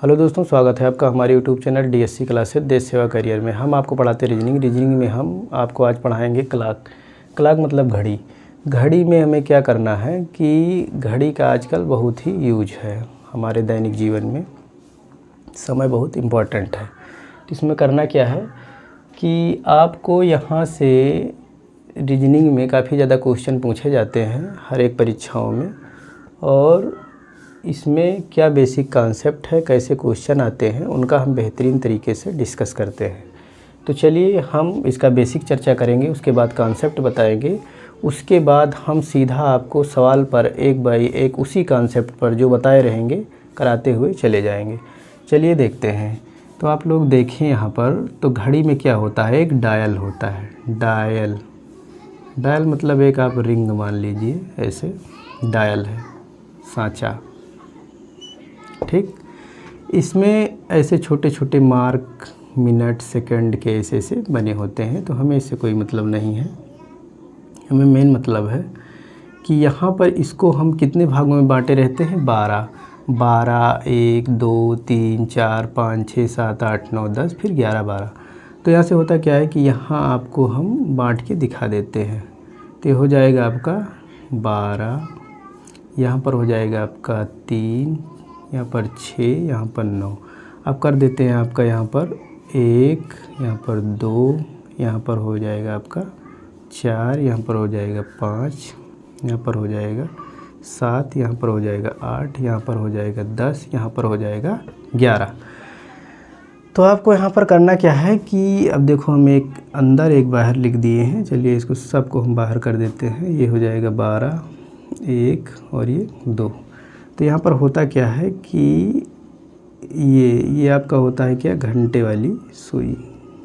Hello दोस्तों, स्वागत है आपका हमारे यूट्यूब चैनल डीएससी क्लासेस देश सेवा करियर में। हम आपको पढ़ाते रीजनिंग में हम आपको आज पढ़ाएंगे क्लॉक मतलब घड़ी। घड़ी में हमें क्या करना है कि घड़ी का आजकल बहुत ही यूज है हमारे दैनिक जीवन में। समय बहुत इम्पोर्टेंट है। इसमें करना क्या है कि आपको यहाँ से रीजनिंग में काफ़ी ज़्यादा क्वेश्चन पूछे जाते हैं हर एक परीक्षाओं में, और इसमें क्या बेसिक कॉन्सेप्ट है, कैसे क्वेश्चन आते हैं, उनका हम बेहतरीन तरीके से डिस्कस करते हैं। तो चलिए हम इसका बेसिक चर्चा करेंगे, उसके बाद कॉन्सेप्ट बताएंगे, उसके बाद हम सीधा आपको सवाल पर एक बाई एक उसी कॉन्सेप्ट पर जो बताए रहेंगे कराते हुए चले जाएंगे। चलिए देखते हैं। तो आप लोग देखें यहाँ पर, तो घड़ी में क्या होता है, एक डायल होता है। डायल मतलब एक आप रिंग मान लीजिए, ऐसे डायल है, सांचा, ठीक। इसमें ऐसे छोटे छोटे मार्क मिनट सेकंड के ऐसे बने होते हैं। तो हमें इससे कोई मतलब नहीं है। हमें मेन मतलब है कि यहाँ पर इसको हम कितने भागों में बांटे रहते हैं, 12, 1, 2, 3, 4, 5, 6, 7, 8, 9, 10, फिर 11, 12। तो यहाँ से होता क्या है कि यहाँ आपको हम बांट के दिखा देते हैं। तो ये हो जाएगा आपका 12, यहाँ पर हो जाएगा आपका 3, यहाँ पर 6, यहाँ पर 9। अब कर देते हैं आपका यहाँ पर 1, यहाँ पर 2, यहाँ पर हो जाएगा आपका 4, यहाँ पर हो जाएगा 5, यहाँ पर हो जाएगा 7, यहाँ पर हो जाएगा 8, यहाँ पर हो जाएगा 10, यहाँ पर हो जाएगा 11। तो आपको यहाँ पर करना क्या है कि अब देखो हम एक अंदर एक बाहर लिख दिए हैं। चलिए इसको सबको हम बाहर कर देते हैं। ये हो जाएगा 12, 1 और ये 2। तो यहाँ पर होता क्या है कि ये आपका होता है क्या, घंटे वाली सुई।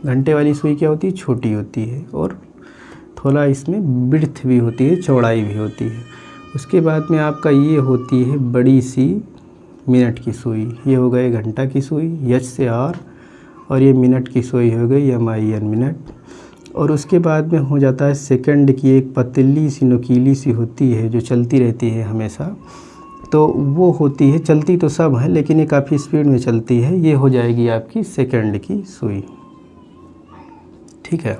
घंटे वाली सुई क्या होती है, छोटी होती है और थोड़ा इसमें विड्थ भी होती है, चौड़ाई भी होती है। उसके बाद में आपका ये होती है बड़ी सी मिनट की सुई। ये हो गई घंटा की सुई, एच से आर, और ये मिनट की सुई हो गई MIN मिनट। और उसके बाद में हो जाता है सेकंड की एक पतली सी नुकीली सी होती है जो चलती रहती है हमेशा। तो वो होती है, चलती तो सब है लेकिन ये काफ़ी स्पीड में चलती है। ये हो जाएगी आपकी सेकंड की सुई, ठीक है।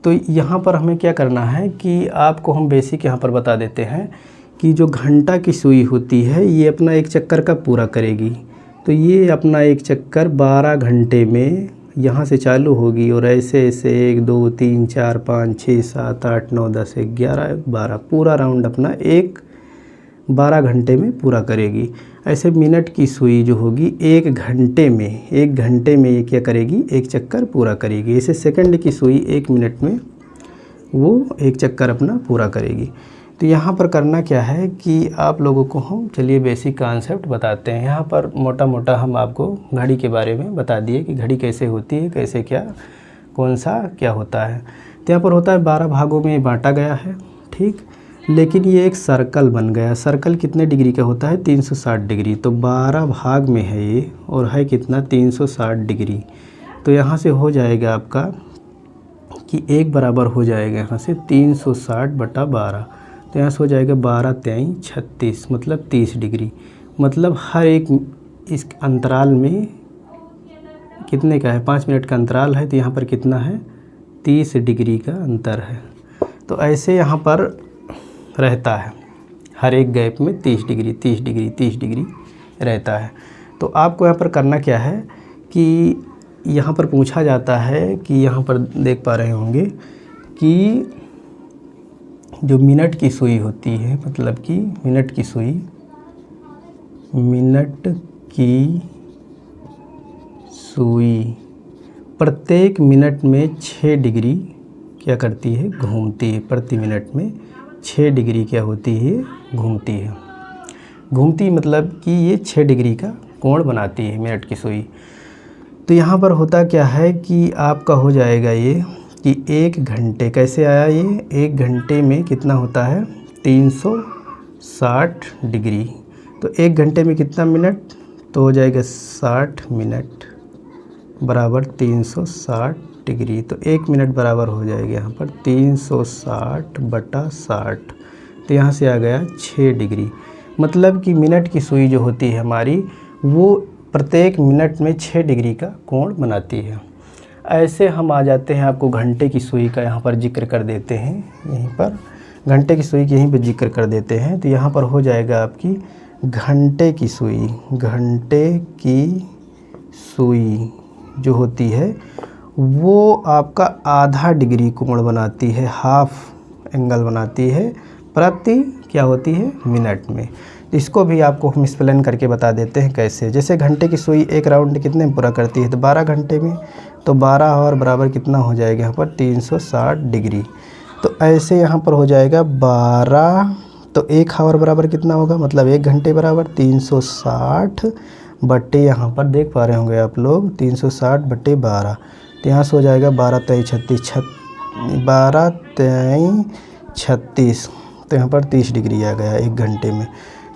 तो यहाँ पर हमें क्या करना है कि आपको हम बेसिक यहाँ पर बता देते हैं कि जो घंटा की सुई होती है ये अपना एक चक्कर का पूरा करेगी। तो ये अपना एक चक्कर 12 घंटे में यहाँ से चालू होगी और ऐसे 1, 2, 3, 4, 5, 6, 7, 8, 9, 10, 11, 12 पूरा राउंड अपना 12 घंटे में पूरा करेगी। ऐसे मिनट की सुई जो होगी 1 घंटे में ये क्या करेगी, एक चक्कर पूरा करेगी। ऐसे सेकंड की सुई 1 मिनट में वो एक चक्कर अपना पूरा करेगी। तो यहाँ पर करना क्या है कि आप लोगों को हम चलिए बेसिक कॉन्सेप्ट बताते हैं। यहाँ पर मोटा मोटा हम आपको घड़ी के बारे में बता दिए कि घड़ी कैसे होती है, कैसे क्या कौन सा क्या होता है। तो यहाँ पर होता है 12 भागों में बांटा गया है, ठीक। लेकिन ये एक सर्कल बन गया। सर्कल कितने डिग्री का होता है, 360 डिग्री। तो 12 भाग में है ये और है कितना, 360 डिग्री। तो यहाँ से हो जाएगा आपका कि एक बराबर हो जाएगा यहाँ से 360/12। तो यहाँ से हो जाएगा 12, 3, 36 मतलब 30 डिग्री। मतलब हर एक इस अंतराल में कितने का है, 5 मिनट का अंतराल है। तो यहाँ पर कितना है, 30 डिग्री का अंतर है। तो ऐसे यहाँ पर रहता है, हर एक गैप में 30 डिग्री 30 डिग्री 30 डिग्री रहता है। तो आपको यहाँ पर करना क्या है कि यहाँ पर पूछा जाता है कि यहाँ पर देख पा रहे होंगे कि जो मिनट की सुई होती है, मतलब कि मिनट की सुई प्रत्येक मिनट में 6 डिग्री क्या करती है, घूमती है। प्रति मिनट में 6 डिग्री क्या होती है, घूमती मतलब कि ये 6 डिग्री का कोण बनाती है मिनट की सुई। तो यहाँ पर होता क्या है कि आपका हो जाएगा ये कि 1 घंटे कैसे आया, ये 1 घंटे में कितना होता है, 360 डिग्री। तो 1 घंटे में कितना मिनट, तो हो जाएगा 60 मिनट बराबर 360 डिग्री। तो 1 मिनट बराबर हो जाएगा यहाँ पर 360/60। तो यहाँ से आ गया 6 डिग्री। मतलब कि मिनट की सुई जो होती है हमारी, वो प्रत्येक मिनट में 6 डिग्री का कोण बनाती है। ऐसे हम आ जाते हैं, आपको घंटे की सुई का यहाँ पर जिक्र कर देते हैं। यहीं पर घंटे की सुई की यहीं पर जिक्र कर देते हैं। तो यहाँ पर हो जाएगा आपकी घंटे की सुई। घंटे की सुई जो होती है वो आपका आधा डिग्री कोण बनाती है, हाफ एंगल बनाती है प्रति क्या होती है मिनट में। इसको भी आपको हम एक्सप्लेन करके बता देते हैं कैसे। जैसे घंटे की सुई एक राउंड कितने में पूरा करती है, तो 12 घंटे में। तो 12 और बराबर कितना हो जाएगा यहाँ पर 360 डिग्री। तो ऐसे यहाँ पर हो जाएगा 12, तो 1 आवर बराबर कितना होगा, मतलब 1 घंटे बराबर 360 बट्टे, यहाँ पर देख पा रहे होंगे आप लोग 360 बट्टे 12। तो यहाँ से हो जाएगा 12 तेई 36, 12 तेई 36। तो यहाँ पर 30 डिग्री आ गया 1 घंटे में।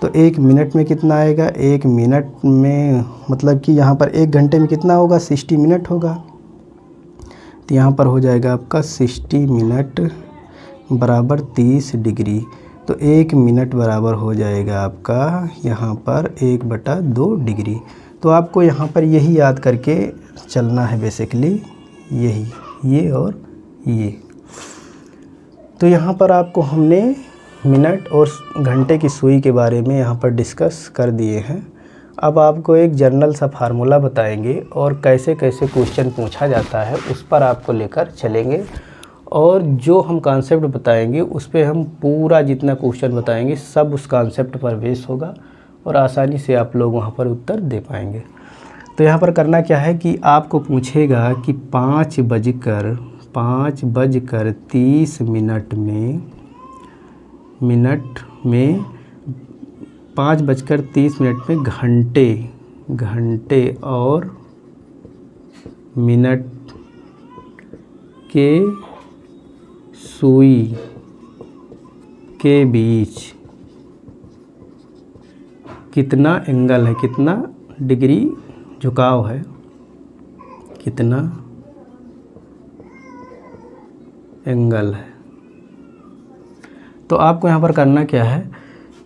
तो 1 मिनट में कितना आएगा, 1 मिनट में मतलब कि यहाँ पर 1 घंटे में कितना होगा, 60 मिनट होगा। तो यहाँ पर हो जाएगा आपका 60 मिनट बराबर 30 डिग्री। तो 1 मिनट बराबर हो जाएगा आपका यहाँ पर 1/2 डिग्री। तो आपको यहाँ पर यही याद करके चलना है बेसिकली, यही, ये और ये। तो यहाँ पर आपको हमने मिनट और घंटे की सुई के बारे में यहाँ पर डिस्कस कर दिए हैं। अब आपको एक जनरल सा फार्मूला बताएंगे और कैसे कैसे क्वेश्चन पूछा जाता है उस पर आपको लेकर चलेंगे। और जो हम कॉन्सेप्ट बताएंगे उस पे हम पूरा जितना क्वेश्चन बताएंगे सब उस कॉन्सेप्ट पर बेस होगा और आसानी से आप लोग वहाँ पर उत्तर दे पाएंगे। तो यहाँ पर करना क्या है कि आपको पूछेगा कि 5 बजकर 30 मिनट में 5 बजकर 30 मिनट में घंटे और मिनट के सुई के बीच कितना एंगल है, कितना डिग्री झुकाव है, कितना एंगल है। तो आपको यहाँ पर करना क्या है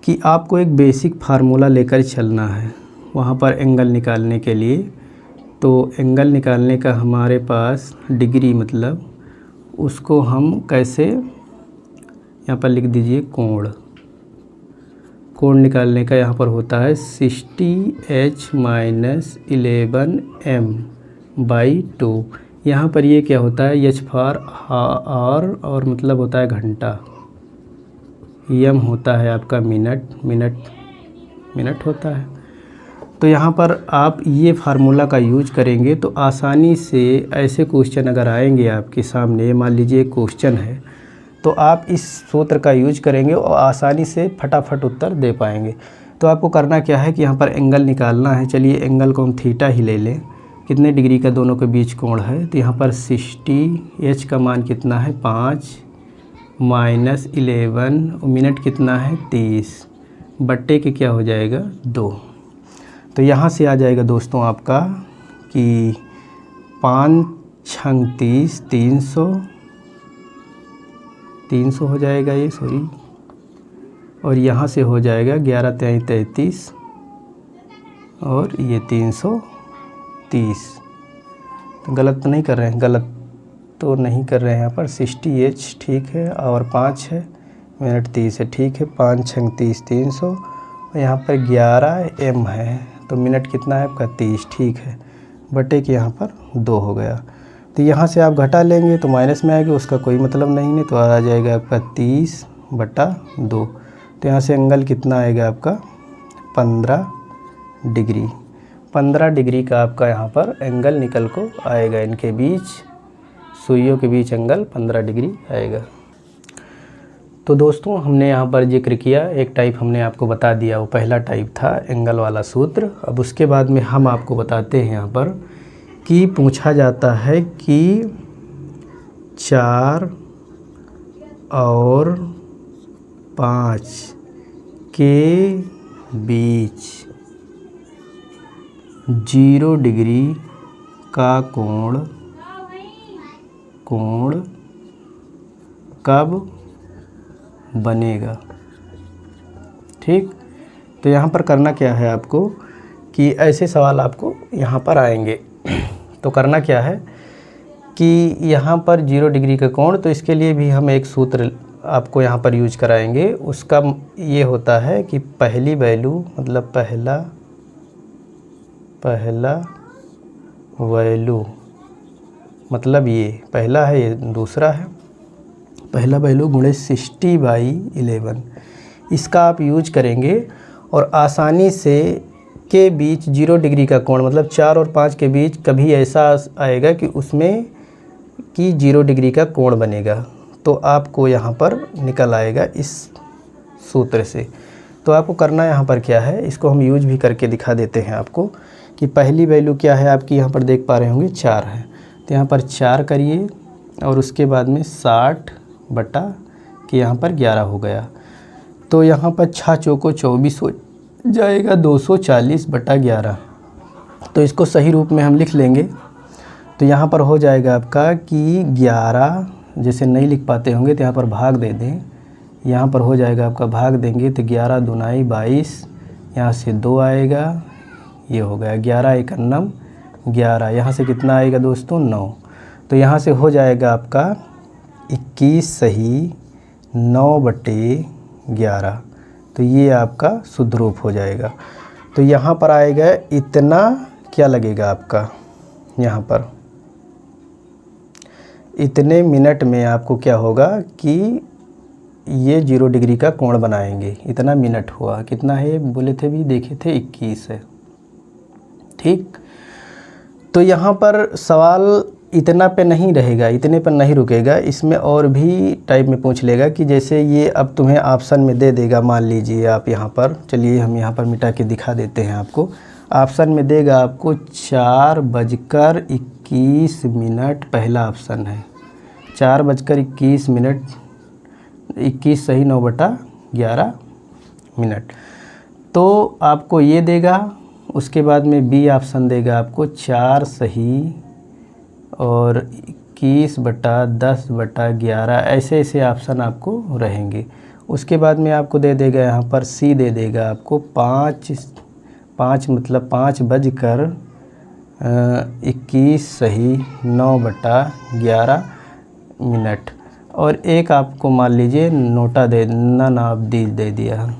कि आपको एक बेसिक फार्मूला लेकर चलना है वहाँ पर एंगल निकालने के लिए। तो एंगल निकालने का हमारे पास डिग्री, मतलब उसको हम कैसे, यहाँ पर लिख दीजिए कोण निकालने का यहाँ पर होता है 60h - 11m/2। यहाँ पर ये क्या होता है, h फॉर आवर और मतलब होता है घंटा, m होता है आपका मिनट होता है। तो यहाँ पर आप ये फार्मूला का यूज करेंगे तो आसानी से ऐसे क्वेश्चन अगर आएंगे आपके सामने, मान लीजिए क्वेश्चन है, तो आप इस सूत्र का यूज करेंगे और आसानी से फटाफट उत्तर दे पाएंगे। तो आपको करना क्या है कि यहाँ पर एंगल निकालना है। चलिए एंगल को हम थीटा ही ले लें, कितने डिग्री का दोनों के बीच कोण है। तो यहाँ पर 60, h का मान कितना है 5 - 11, मिनट कितना है 30, बट्टे के क्या हो जाएगा 2। तो यहाँ से आ जाएगा दोस्तों आपका कि 5 छंग 30, 300 हो जाएगा ये, सॉरी, और यहाँ से हो जाएगा 11 तेई 33 और ये 330। तो गलत तो नहीं कर रहे हैं, गलत तो नहीं कर रहे हैं यहाँ पर। 60h ठीक है और 5 है, मिनट 30 है, ठीक है। 5 छंग 30, 300 और यहाँ पर 11m है, तो मिनट कितना है आपका 30, ठीक है, बटे के यहाँ पर 2 हो गया। तो यहाँ से आप घटा लेंगे तो माइनस में आएगा, उसका कोई मतलब नहीं, तो आ जाएगा आपका 30/2। तो यहाँ से एंगल कितना आएगा आपका 15 डिग्री। 15 डिग्री का आपका यहाँ पर एंगल निकल को आएगा, इनके बीच सुइयों के बीच एंगल 15 डिग्री आएगा। तो दोस्तों हमने यहाँ पर जिक्र किया, एक टाइप हमने आपको बता दिया, वो पहला टाइप था एंगल वाला सूत्र। अब उसके बाद में हम आपको बताते हैं यहाँ पर कि पूछा जाता है कि 4 और 5 के बीच 0 डिग्री का कोण कब बनेगा। ठीक, तो यहाँ पर करना क्या है आपको कि ऐसे सवाल आपको यहाँ पर आएंगे। तो करना क्या है कि यहाँ पर 0 डिग्री का कोण, तो इसके लिए भी हम एक सूत्र आपको यहाँ पर यूज कराएंगे। उसका ये होता है कि पहली वैल्यू मतलब पहला वैल्यू मतलब ये पहला है, ये दूसरा है, पहला वैल्यू गुणे 60/11, इसका आप यूज करेंगे और आसानी से के बीच 0 डिग्री का कोण मतलब 4 और 5 के बीच कभी ऐसा आएगा कि उसमें कि 0 डिग्री का कोण बनेगा, तो आपको यहाँ पर निकल आएगा इस सूत्र से। तो आपको करना यहाँ पर क्या है, इसको हम यूज भी करके दिखा देते हैं आपको कि पहली वैल्यू क्या है आपकी, यहाँ पर देख पा रहे होंगे 4 है, तो यहाँ पर 4 करिए और उसके बाद में 60 बटा कि यहाँ पर 11 हो गया, तो यहाँ पर 6 चौको 24 हो जाएगा 240/11। तो इसको सही रूप में हम लिख लेंगे। तो यहाँ पर हो जाएगा आपका कि 11, जैसे नहीं लिख पाते होंगे तो यहाँ पर भाग दे दें, यहाँ पर हो जाएगा आपका भाग देंगे तो 11 दूनाई 22, यहाँ से 2 आएगा, ये हो गया 11 एकन्नम 11, यहाँ से कितना आएगा दोस्तों 9, तो यहाँ से हो जाएगा आपका 21 सही 9/11, तो ये आपका शुद्ध रूप हो जाएगा। तो यहाँ पर आएगा इतना क्या लगेगा आपका, यहाँ पर इतने मिनट में आपको क्या होगा कि ये 0 डिग्री का कोण बनाएंगे। इतना मिनट हुआ, कितना है बोले थे भी, देखे थे 21 है, ठीक। तो यहाँ पर सवाल इतना पे नहीं रहेगा, इतने पर नहीं रुकेगा, इसमें और भी टाइप में पूछ लेगा कि जैसे ये अब तुम्हें ऑप्शन में दे देगा, मान लीजिए आप यहाँ पर, चलिए हम यहाँ पर मिटा के दिखा देते हैं आपको। ऑप्शन में देगा आपको 4:21 पहला ऑप्शन है, 4:21, 21 सही 9/11 मिनट, तो आपको ये देगा। उसके बाद में बी ऑप्शन देगा आपको 4 सही और 21/10/11, ऐसे ऐसे ऑप्शन आपको रहेंगे। उसके बाद में आपको दे देगा यहाँ पर सी दे देगा आपको 5 मतलब 5:21 सही 9/11 मिनट, और एक आपको मान लीजिए नोटा दे दे दिया।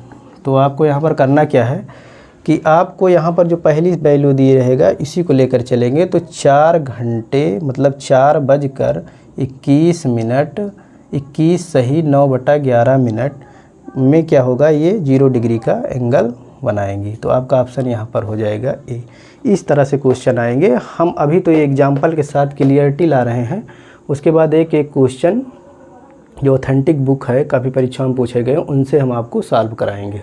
तो आपको यहाँ पर करना क्या है कि आपको यहाँ पर जो पहली वैल्यू दी रहेगा इसी को लेकर चलेंगे, तो 4 घंटे मतलब 4:21 मिनट 21 सही 9/11 मिनट में क्या होगा, ये 0 डिग्री का एंगल बनाएंगी। तो आपका ऑप्शन यहाँ पर हो जाएगा ए। इस तरह से क्वेश्चन आएंगे। हम अभी तो ये एग्जाम्पल के साथ क्लियरिटी ला रहे हैं, उसके बाद एक एक क्वेश्चन जो ऑथेंटिक बुक है, काफ़ी परीक्षाओं में पूछे गए, उनसे हम आपको सॉल्व कराएंगे।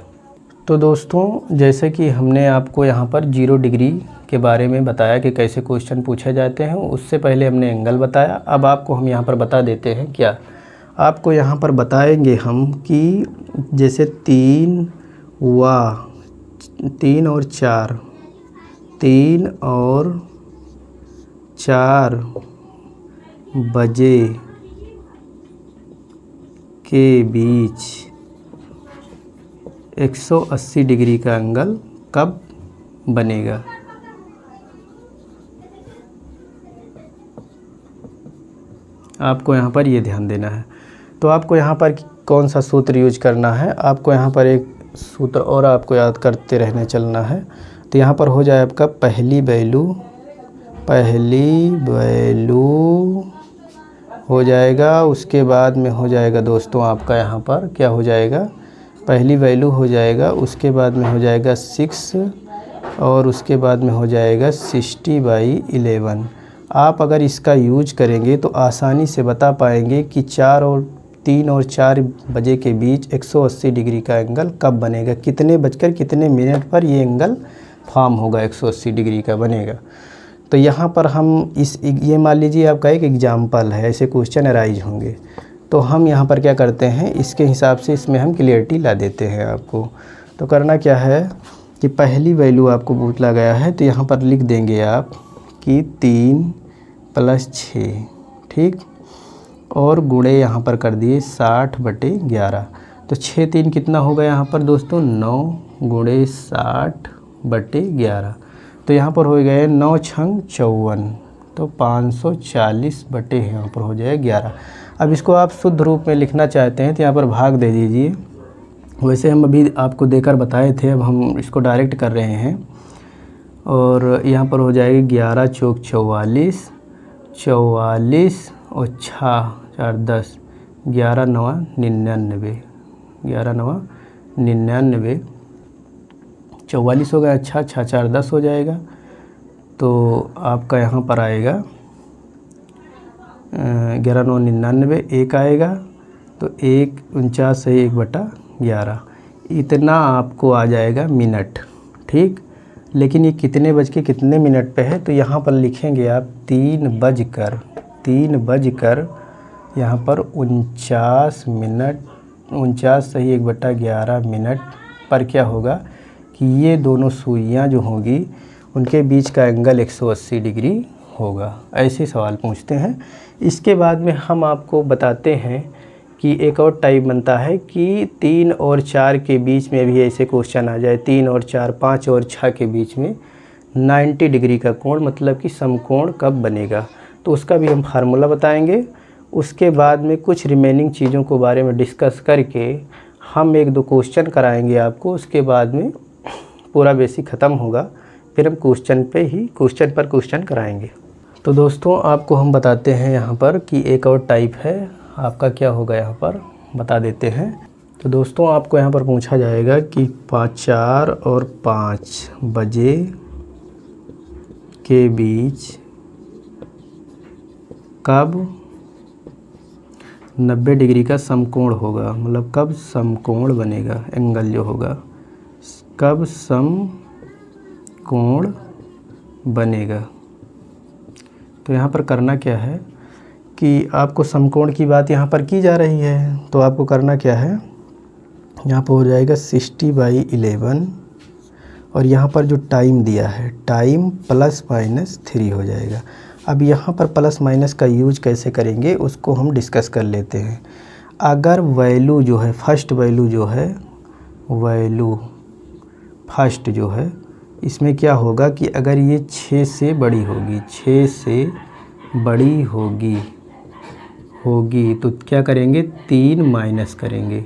तो दोस्तों जैसे कि हमने आपको यहाँ पर 0 डिग्री के बारे में बताया कि कैसे क्वेश्चन पूछे जाते हैं, उससे पहले हमने एंगल बताया। अब आपको हम यहाँ पर बता देते हैं क्या, आपको यहाँ पर बताएंगे हम कि जैसे 3 और 4 बजे के बीच 180 डिग्री का एंगल कब बनेगा। आपको यहाँ पर ये ध्यान देना है। तो आपको यहाँ पर कौन सा सूत्र यूज करना है, आपको यहाँ पर एक सूत्र और आपको याद करते रहने चलना है। तो यहाँ पर हो जाए आपका पहली वैल्यू हो जाएगा, उसके बाद में हो जाएगा दोस्तों आपका यहाँ पर क्या हो जाएगा, पहली वैल्यू हो जाएगा, उसके बाद में हो जाएगा 6 और उसके बाद में हो जाएगा 60/11। आप अगर इसका यूज करेंगे तो आसानी से बता पाएंगे कि 3 और 4 बजे के बीच 180 डिग्री का एंगल कब बनेगा, कितने बजकर कितने मिनट पर ये एंगल फॉर्म होगा, 180 डिग्री का बनेगा। तो यहाँ पर हम ये मान लीजिए आपका एक एग्जाम्पल है, ऐसे क्वेश्चन अराइज होंगे, तो हम यहाँ पर क्या करते हैं, इसके हिसाब से इसमें हम क्लियरिटी ला देते हैं आपको। तो करना क्या है कि पहली वैल्यू आपको पूछा गया है, तो यहाँ पर लिख देंगे आप कि 3 + 6, ठीक, और गुणे यहाँ पर कर दिए 60/11। तो 6 3 कितना होगा यहाँ पर दोस्तों 9, गुणे 60/11। तो यहाँ पर हो गए 9 छंग 54, तो 540 बटे यहाँ पर हो जाए 11। अब इसको आप शुद्ध रूप में लिखना चाहते हैं तो यहाँ पर भाग दे दीजिए। वैसे हम अभी आपको देकर बताए थे, अब हम इसको डायरेक्ट कर रहे हैं। और यहाँ पर हो जाएगी 11 चौक 44, 44 और 6 4 10, 11 9 99, 11 9 99, 44 हो गया। अच्छा 6 4 10 हो जाएगा। तो आपका यहाँ पर आएगा 11 9 99, 1 आएगा तो 1 49 है 1/11, इतना आपको आ जाएगा मिनट। ठीक, लेकिन ये कितने बज के कितने मिनट पे है, तो यहाँ पर लिखेंगे आप 3 बजकर यहाँ पर 49 मिनट, 49 सही 1/11 मिनट पर क्या होगा कि ये दोनों सुइयाँ जो होंगी उनके बीच का एंगल 180 डिग्री होगा। ऐसे सवाल पूछते हैं। इसके बाद में हम आपको बताते हैं कि एक और टाइप बनता है कि 3 और 4 के बीच में भी ऐसे क्वेश्चन आ जाए। 3 और 4, 5 और 6 के बीच में 90 डिग्री का कोण, मतलब कि समकोण कब बनेगा, तो उसका भी हम फार्मूला बताएंगे। उसके बाद में कुछ रिमेनिंग चीज़ों को बारे में डिस्कस करके हम 1-2 क्वेश्चन कराएंगे आपको। उसके बाद में पूरा बेसिक ख़त्म होगा, फिर हम क्वेश्चन पर क्वेश्चन कराएंगे। तो दोस्तों आपको हम बताते हैं यहाँ पर कि एक और टाइप है आपका, क्या होगा यहाँ पर बता देते हैं। तो दोस्तों आपको यहाँ पर पूछा जाएगा कि 4 और 5 बजे के बीच कब 90 डिग्री का समकोण होगा, मतलब कब समकोण बनेगा, एंगल जो होगा कब समकोण बनेगा। तो यहाँ पर करना क्या है कि आपको समकोण की बात यहाँ पर की जा रही है, तो आपको करना क्या है, यहाँ पर हो जाएगा 60/11 और यहाँ पर जो टाइम दिया है टाइम +-3 हो जाएगा। अब यहाँ पर प्लस माइनस का यूज कैसे करेंगे उसको हम डिस्कस कर लेते हैं। अगर वैल्यू जो है फर्स्ट वैल्यू जो है फर्स्ट जो है इसमें क्या होगा कि अगर ये 6 से बड़ी होगी, 6 से बड़ी होगी तो क्या करेंगे, 3 माइनस करेंगे।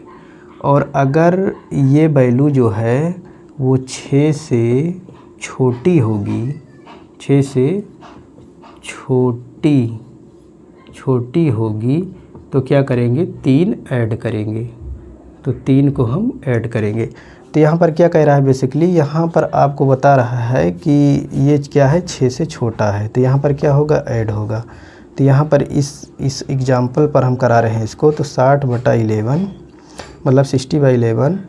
और अगर ये वैल्यू जो है वो 6 से छोटी होगी, 6 से छोटी होगी तो क्या करेंगे, 3 ऐड करेंगे। तो 3 को हम ऐड करेंगे। तो यहाँ पर क्या कह रहा है, बेसिकली यहाँ पर आपको बता रहा है कि ये क्या है, 6 से छोटा है, तो यहाँ पर क्या होगा, ऐड होगा। तो यहाँ पर इस एग्जाम्पल पर हम करा रहे हैं इसको, तो 60/11 मतलब 60/11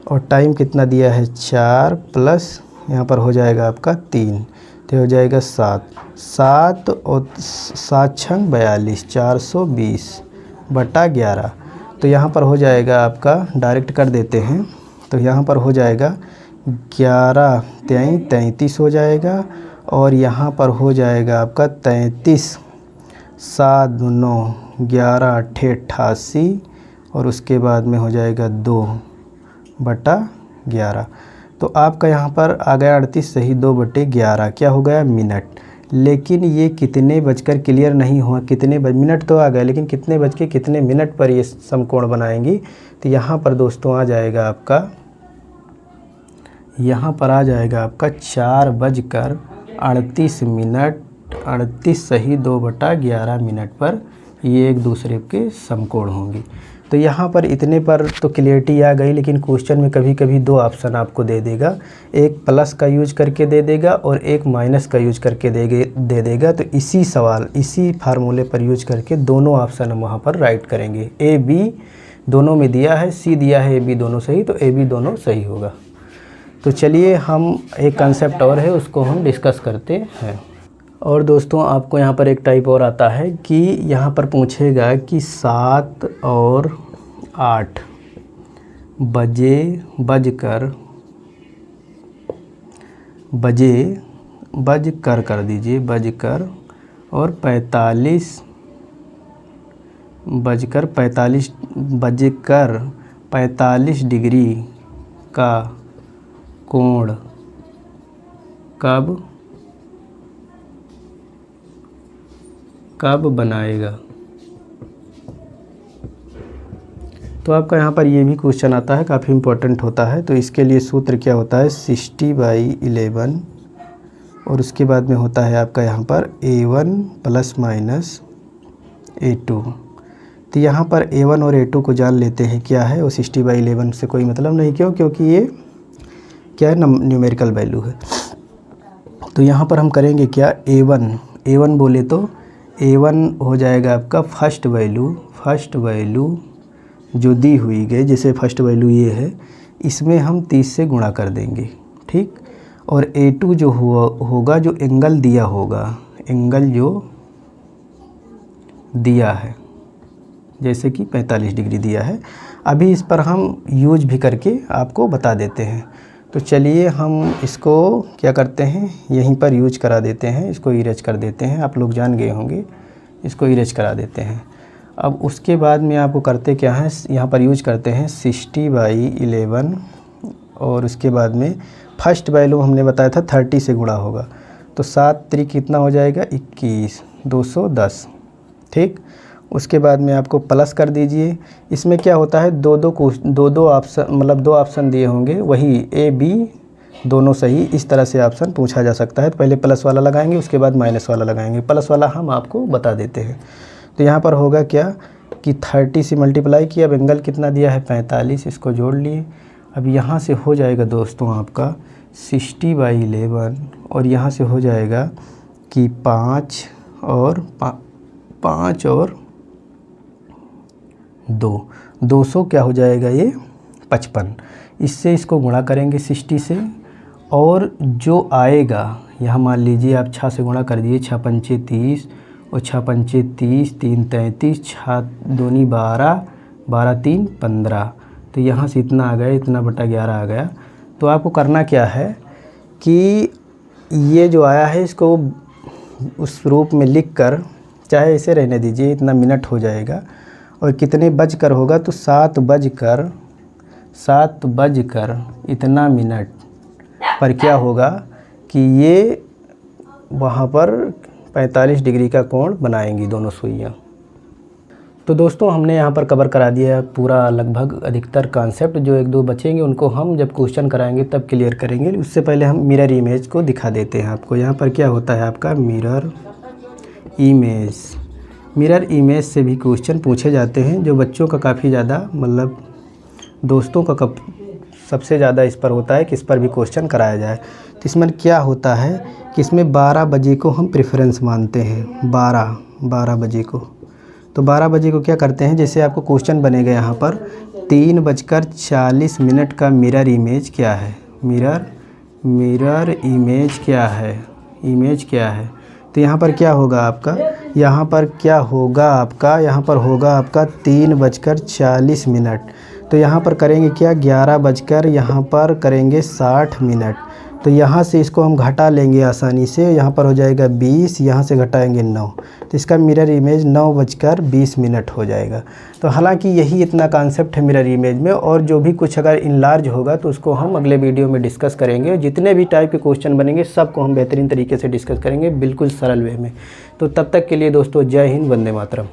और टाइम कितना दिया है 4 प्लस यहाँ पर हो जाएगा आपका 3, तो हो जाएगा 7 और 7 छंग 42, 420/11। तो यहाँ पर हो जाएगा आपका, डायरेक्ट कर देते हैं, तो यहाँ पर हो जाएगा 11 23 33 हो जाएगा और यहाँ पर हो जाएगा आपका 33, 7 9 11 88 और उसके बाद में हो जाएगा 2/11। तो आपका यहाँ पर आ गया 38 सही 2/11 क्या हो गया, मिनट। लेकिन ये कितने बजकर क्लियर नहीं हुआ, मिनट तो आ गया, लेकिन कितने बज के कितने मिनट पर ये समकोण बनाएंगी। तो यहाँ पर दोस्तों आ जाएगा आपका, यहाँ पर आ जाएगा आपका 4:38 मिनट, 38 सही 2/11 मिनट पर ये एक दूसरे के समकोण होंगी। तो यहाँ पर इतने पर तो क्लियरिटी आ गई, लेकिन क्वेश्चन में कभी कभी 2 ऑप्शन आपको दे देगा, एक प्लस का यूज करके दे देगा और एक माइनस का यूज करके दे देगा। तो इसी फार्मूले पर यूज करके दोनों ऑप्शन हम वहाँ पर राइट करेंगे। ए बी दोनों में दिया है, सी दिया है, ए बी दोनों सही, तो ए बी दोनों सही होगा। तो चलिए हम एक कंसेप्ट और है उसको हम डिस्कस करते हैं। और दोस्तों आपको यहाँ पर एक टाइप और आता है कि यहाँ पर पूछेगा कि 7 और 8 बजकर कर दीजिए, बजकर और 45 डिग्री का कोण कब बनाएगा। तो आपका यहाँ पर ये भी क्वेश्चन आता है, काफ़ी इम्पोर्टेंट होता है। तो इसके लिए सूत्र क्या होता है, 60/11 और उसके बाद में होता है आपका यहाँ पर A1 ± A2। तो यहाँ पर A1 और A2 को जान लेते हैं क्या है, वो 60/11 से कोई मतलब नहीं, क्योंकि ये क्या है, न्यूमेरिकल वैल्यू है। तो यहाँ पर हम करेंगे क्या, A1 बोले तो A1 हो जाएगा आपका फर्स्ट वैल्यू जो दी हुई गई, जैसे फर्स्ट वैल्यू ये है, इसमें हम 30 से गुणा कर देंगे, ठीक। और A2 जो होगा जो एंगल दिया होगा, एंगल जो दिया है, जैसे कि 45 डिग्री दिया है। अभी इस पर हम यूज भी करके आपको बता देते हैं। तो चलिए हम इसको क्या करते हैं, यहीं पर यूज करा देते हैं, इसको इरेज कर देते हैं। आप लोग जान गए होंगे, इसको इरेज करा देते हैं। अब उसके बाद में आपको करते क्या है, यहाँ पर यूज करते हैं 60/11 और उसके बाद में फर्स्ट वैल्यू हमने बताया था 30 से गुणा होगा। तो 7 3 कितना हो जाएगा, 21, 210, ठीक। उसके बाद में आपको प्लस कर दीजिए। इसमें क्या होता है, दो ऑप्शन, मतलब 2 ऑप्शन दिए होंगे, वही A B दोनों सही, इस तरह से ऑप्शन पूछा जा सकता है। तो पहले प्लस वाला लगाएंगे, उसके बाद माइनस वाला लगाएंगे। प्लस वाला हम आपको बता देते हैं। तो यहाँ पर होगा क्या कि 30 से मल्टीप्लाई किया, अब एंगल कितना दिया है 45, इसको जोड़ लिए। अब यहाँ से हो जाएगा दोस्तों आपका 60/11 और यहाँ से हो जाएगा कि 5 और 200 क्या हो जाएगा, ये 55। इससे इसको गुणा करेंगे 60 से, और जो आएगा यहाँ मान लीजिए आप 6 से गुणा कर दिए, 6 पंचे 30 और 6 पंचे 30, 3 33, 6 दूनी 12, 12 3 15। तो यहाँ से इतना आ गया, इतना बटा 11 आ गया। तो आपको करना क्या है कि ये जो आया है इसको उस रूप में लिख कर, चाहे इसे रहने दीजिए, इतना मिनट हो जाएगा। और कितने बजकर होगा, तो 7 बजकर इतना मिनट पर क्या होगा कि ये वहाँ पर 45 डिग्री का कोण बनाएंगी दोनों सुइयाँ। तो दोस्तों हमने यहाँ पर कवर करा दिया पूरा लगभग अधिकतर कॉन्सेप्ट। जो 1-2 बचेंगे उनको हम जब क्वेश्चन कराएंगे तब क्लियर करेंगे। उससे पहले हम मिरर इमेज को दिखा देते हैं आपको। यहाँ पर क्या होता है आपका मिरर इमेज से भी क्वेश्चन पूछे जाते हैं, जो बच्चों का काफ़ी ज़्यादा, मतलब दोस्तों का सबसे ज़्यादा इस पर होता है कि इस पर भी क्वेश्चन कराया जाए। तो इसमें क्या होता है कि इसमें 12 बजे को हम प्रेफरेंस मानते हैं, 12 बजे को। तो 12 बजे को क्या करते हैं, जैसे आपको क्वेश्चन बनेगा यहाँ पर 3:40 का मिरर इमेज क्या है, मिरर इमेज क्या है। तो यहाँ पर क्या होगा आपका, यहाँ पर होगा आपका 3:40। तो यहाँ पर करेंगे क्या, 11 बजकर यहाँ पर करेंगे 60 मिनट। तो यहाँ से इसको हम घटा लेंगे आसानी से, यहाँ पर हो जाएगा 20, यहाँ से घटाएंगे 9, तो इसका मिरर इमेज 9:20 हो जाएगा। तो हालांकि यही इतना कॉन्सेप्ट है मिरर इमेज में, और जो भी कुछ अगर इनलार्ज होगा तो उसको हम अगले वीडियो में डिस्कस करेंगे। जितने भी टाइप के क्वेश्चन बनेंगे सबको हम बेहतरीन तरीके से डिस्कस करेंगे, बिल्कुल सरल वे में। तो तब तक के लिए दोस्तों जय हिंद, वंदे मातरम।